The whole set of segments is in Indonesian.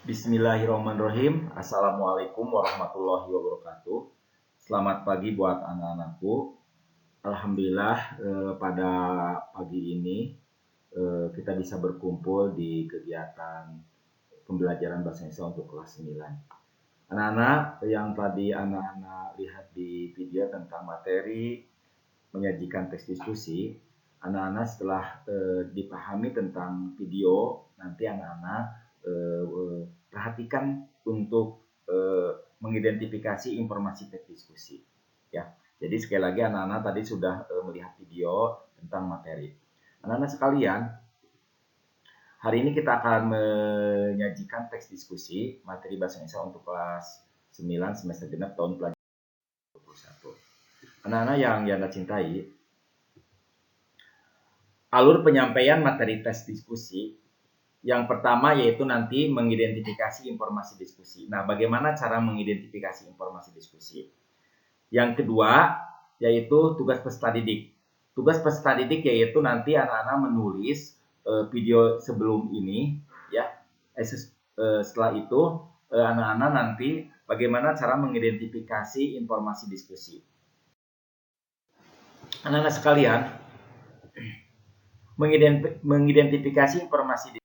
Bismillahirrahmanirrahim. Assalamualaikum warahmatullahi wabarakatuh. Selamat pagi buat anak-anakku. Alhamdulillah pada pagi ini kita bisa berkumpul di kegiatan pembelajaran bahasa Indonesia untuk kelas 9. Anak-anak yang tadi anak-anak lihat di video tentang materi menyajikan teks diskusi, anak-anak setelah dipahami tentang video, nanti anak-anak perhatikan untuk mengidentifikasi informasi teks diskusi. Ya, jadi sekali lagi anak-anak tadi sudah melihat video tentang materi. Anak-anak sekalian, hari ini kita akan menyajikan teks diskusi materi bahasa Indonesia untuk kelas 9 semester genap tahun pelajaran 2021. Anak-anak yang Anda cintai, alur penyampaian materi tes diskusi yang pertama yaitu nanti mengidentifikasi informasi diskusi. Nah, bagaimana cara mengidentifikasi informasi diskusi? Yang kedua yaitu tugas peserta didik. Tugas peserta didik yaitu nanti anak-anak menulis video sebelum ini, ya. Setelah itu anak-anak nanti bagaimana cara mengidentifikasi informasi diskusi. Anak-anak sekalian, mengidentifikasi informasi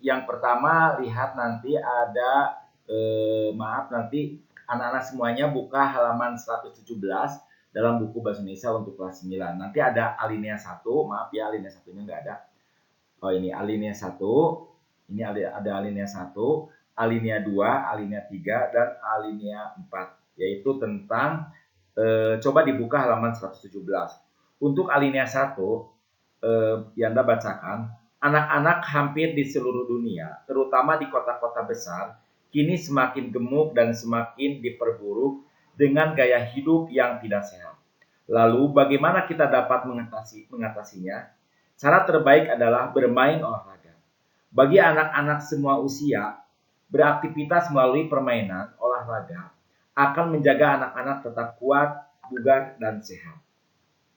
yang pertama lihat nanti ada nanti anak-anak semuanya buka halaman 117 dalam buku bahasa Indonesia untuk kelas 9. Nanti ada alinea 1, maaf ya alinea 1-nya nggak ada. Oh ini alinea 1, ini ada alinea 1, alinea 2, alinea 3, dan alinea 4. Yaitu tentang, coba dibuka halaman 117. Untuk alinea 1, yang Anda bacakan, anak-anak hampir di seluruh dunia, terutama di kota-kota besar, kini semakin gemuk dan semakin diperburuk dengan gaya hidup yang tidak sehat. Lalu bagaimana kita dapat mengatasinya? Cara terbaik adalah bermain olahraga. Bagi anak-anak semua usia, beraktivitas melalui permainan olahraga akan menjaga anak-anak tetap kuat, bugar, dan sehat.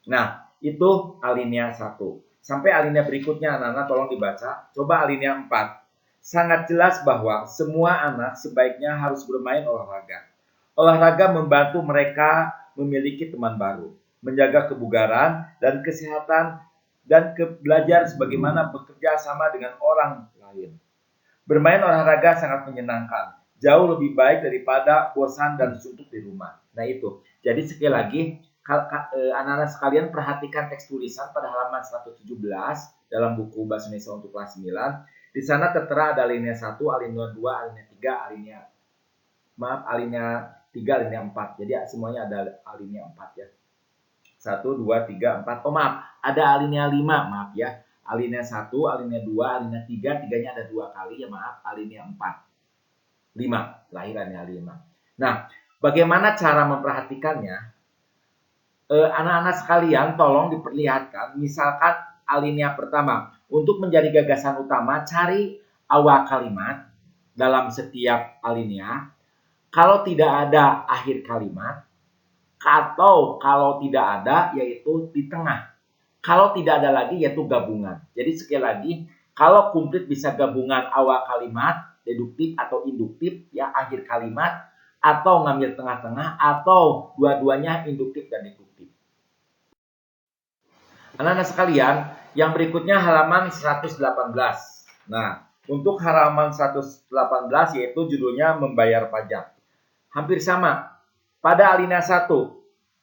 Nah, itu alinea 1. Sampai alinea berikutnya anak-anak tolong dibaca. Coba alinea 4. Sangat jelas bahwa semua anak sebaiknya harus bermain olahraga. Olahraga membantu mereka memiliki teman baru, menjaga kebugaran dan kesehatan, dan belajar sebagaimana bekerja sama dengan orang lain. Bermain olahraga sangat menyenangkan. Jauh lebih baik daripada bosan dan suntuk di rumah. Nah itu. Jadi sekali lagi, anak-anak sekalian perhatikan teks tulisan pada halaman 117 dalam buku bahasa Indonesia untuk kelas 9. Di sana tertera ada alinea 1, alinea 2, alinea 3, alinea 3, alinea 4. Jadi semuanya ada alinea 4 ya. 1, 2, 3, 4. Oh maaf, ada alinea 5, maaf ya. Alinea 1, alinea 2, alinea 3, tiganya ada 2 kali ya maaf, alinea 4. 5, lahir alinea 5. Nah, bagaimana cara memperhatikannya? Anak-anak sekalian tolong diperlihatkan, misalkan alinea pertama, untuk menjadi gagasan utama cari awal kalimat dalam setiap alinea. Kalau tidak ada akhir kalimat, atau kalau tidak ada yaitu di tengah. Kalau tidak ada lagi yaitu gabungan. Jadi sekali lagi, kalau komplit bisa gabungan awal kalimat, deduktif atau induktif, ya akhir kalimat, atau ngambil tengah-tengah, atau dua-duanya induktif dan deduktif. Anak-anak sekalian, yang berikutnya halaman 118. Nah, untuk halaman 118 yaitu judulnya membayar pajak. Hampir sama. Pada alinea 1,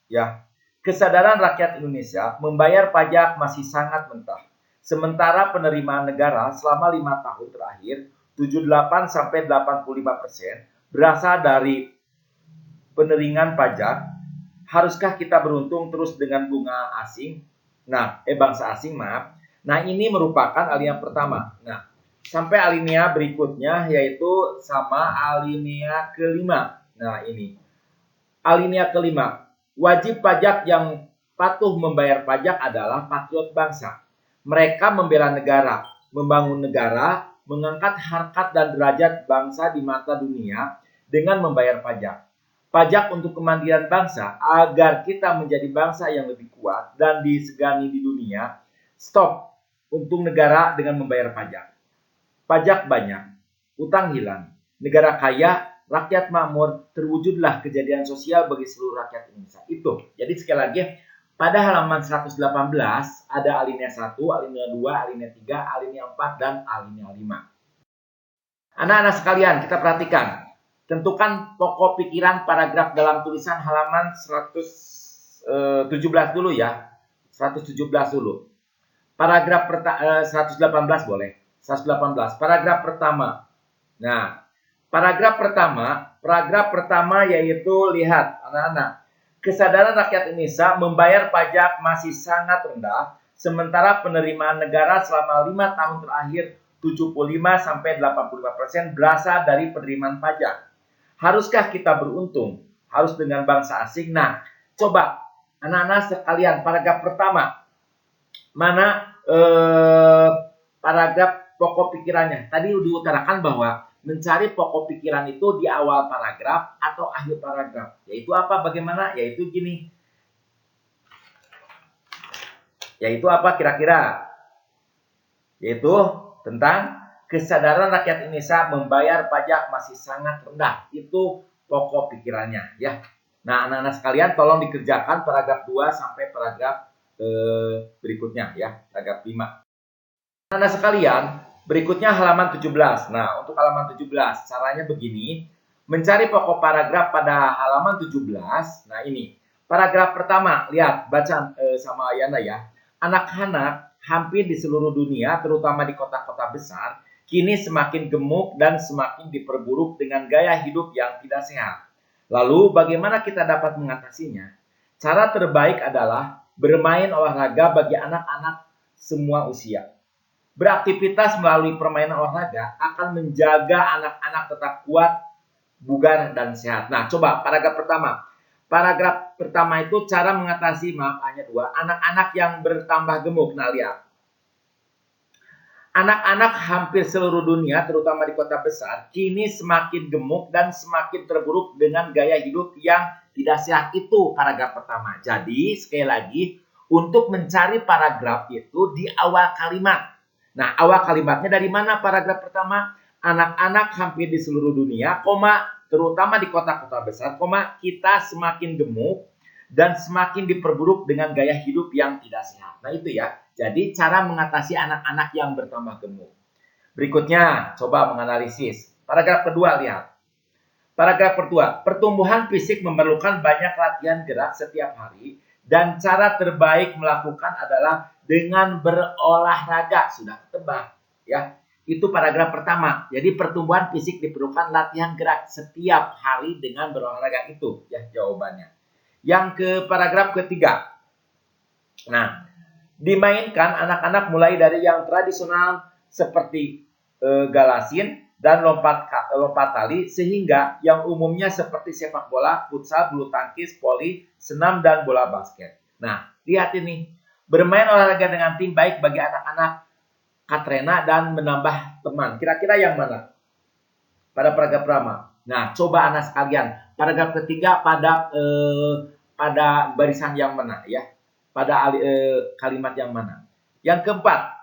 ya, kesadaran rakyat Indonesia membayar pajak masih sangat mentah. Sementara penerimaan negara selama 5 tahun terakhir, 78 sampai 85% berasal dari penerimaan pajak. Haruskah kita beruntung terus dengan bunga asing? Bangsa asing, maaf. Nah, ini merupakan alinea pertama. Nah, sampai alinea berikutnya yaitu sama alinea kelima. Nah, ini. Alinea kelima. Wajib pajak yang patuh membayar pajak adalah patriot bangsa. Mereka membela negara, membangun negara, mengangkat harkat dan derajat bangsa di mata dunia dengan membayar pajak. Pajak untuk kemandirian bangsa agar kita menjadi bangsa yang lebih kuat dan disegani di dunia. Stop untuk negara dengan membayar pajak. Pajak banyak, utang hilang, negara kaya, rakyat makmur, terwujudlah kejadian sosial bagi seluruh rakyat Indonesia. Itu. Jadi sekali lagi, pada halaman 118 ada alinea 1, alinea 2, alinea 3, alinea 4, dan alinea 5. Anak-anak sekalian, kita perhatikan. Tentukan pokok pikiran paragraf dalam tulisan halaman 117 dulu ya. 117 dulu. Paragraf 118 boleh. 118. Paragraf pertama. Nah, paragraf pertama yaitu lihat anak-anak. Kesadaran rakyat Indonesia membayar pajak masih sangat rendah, sementara penerimaan negara selama 5 tahun terakhir 75-85% berasal dari penerimaan pajak. Haruskah kita beruntung? Harus dengan bangsa asing? Nah, coba anak-anak sekalian, paragraf pertama. Mana paragraf pokok pikirannya? Tadi diutarakan bahwa mencari pokok pikiran itu di awal paragraf atau akhir paragraf. Yaitu apa? Bagaimana? Yaitu gini. Yaitu apa kira-kira? Yaitu tentang kesadaran rakyat Indonesia membayar pajak masih sangat rendah. Itu pokok pikirannya ya. Nah, anak-anak sekalian tolong dikerjakan paragraf 2 sampai paragraf berikutnya ya, paragraf 5. Anak-anak sekalian, berikutnya halaman 17. Nah, untuk halaman 17 caranya begini. Mencari pokok paragraf pada halaman 17. Nah, ini. Paragraf pertama, lihat bacaan sama Ayana ya. Anak-anak hampir di seluruh dunia, terutama di kota-kota besar, kini semakin gemuk dan semakin diperburuk dengan gaya hidup yang tidak sehat. Lalu, bagaimana kita dapat mengatasinya? Cara terbaik adalah bermain olahraga bagi anak-anak semua usia. Beraktivitas melalui permainan olahraga akan menjaga anak-anak tetap kuat, bugar, dan sehat. Nah, coba paragraf pertama. Paragraf pertama itu cara mengatasi, hanya 2, anak-anak yang bertambah gemuk. Nah, lihat. Anak-anak hampir seluruh dunia, terutama di kota besar, kini semakin gemuk dan semakin terburuk dengan gaya hidup yang tidak sehat. Itu paragraf pertama. Jadi, sekali lagi, untuk mencari paragraf itu di awal kalimat. Nah, awal kalimatnya dari mana paragraf pertama? Anak-anak hampir di seluruh dunia, terutama di kota-kota besar, kita semakin gemuk dan semakin diperburuk dengan gaya hidup yang tidak sehat. Nah, itu ya. Jadi, cara mengatasi anak-anak yang bertambah gemuk. Berikutnya, coba menganalisis. Paragraf kedua, lihat. Paragraf kedua, pertumbuhan fisik memerlukan banyak latihan gerak setiap hari dan cara terbaik melakukan adalah dengan berolahraga. Sudah ketebak ya. Itu paragraf pertama. Jadi pertumbuhan fisik diperlukan latihan gerak setiap hari dengan berolahraga, itu ya jawabannya. Yang ke paragraf ketiga. Nah, dimainkan anak-anak mulai dari yang tradisional seperti galasin dan lompat tali, sehingga yang umumnya seperti sepak bola, futsal, bulu tangkis, voli, senam, dan bola basket. Nah, lihat ini. Bermain olahraga dengan tim baik bagi anak-anak Katrena dan menambah teman. Kira-kira yang mana? Pada paragraf pertama. Nah, coba anak sekalian. Paragraf ketiga pada barisan yang mana ya? Pada kalimat yang mana? Yang keempat.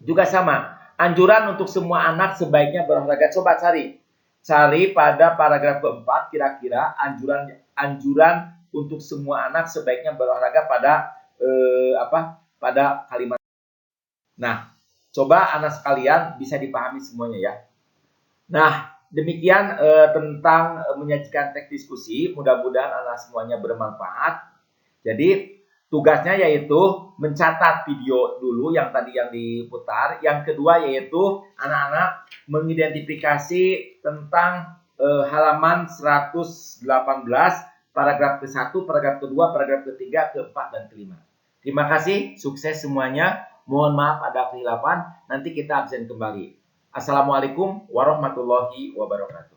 Juga sama. Anjuran untuk semua anak sebaiknya berolahraga. Coba cari. Cari pada paragraf keempat kira-kira anjuran untuk semua anak sebaiknya berolahraga pada kalimat. Nah, coba anak sekalian bisa dipahami semuanya ya. Nah, demikian tentang menyajikan teks diskusi. Mudah-mudahan anak semuanya bermanfaat. Jadi, tugasnya yaitu mencatat video dulu yang tadi yang diputar. Yang kedua yaitu anak-anak mengidentifikasi tentang halaman 118, paragraf ke-1, paragraf ke-2, paragraf ke-3, ke-4, dan ke-5. Terima kasih, sukses semuanya. Mohon maaf ada kehilafan, nanti kita absen kembali. Assalamualaikum warahmatullahi wabarakatuh.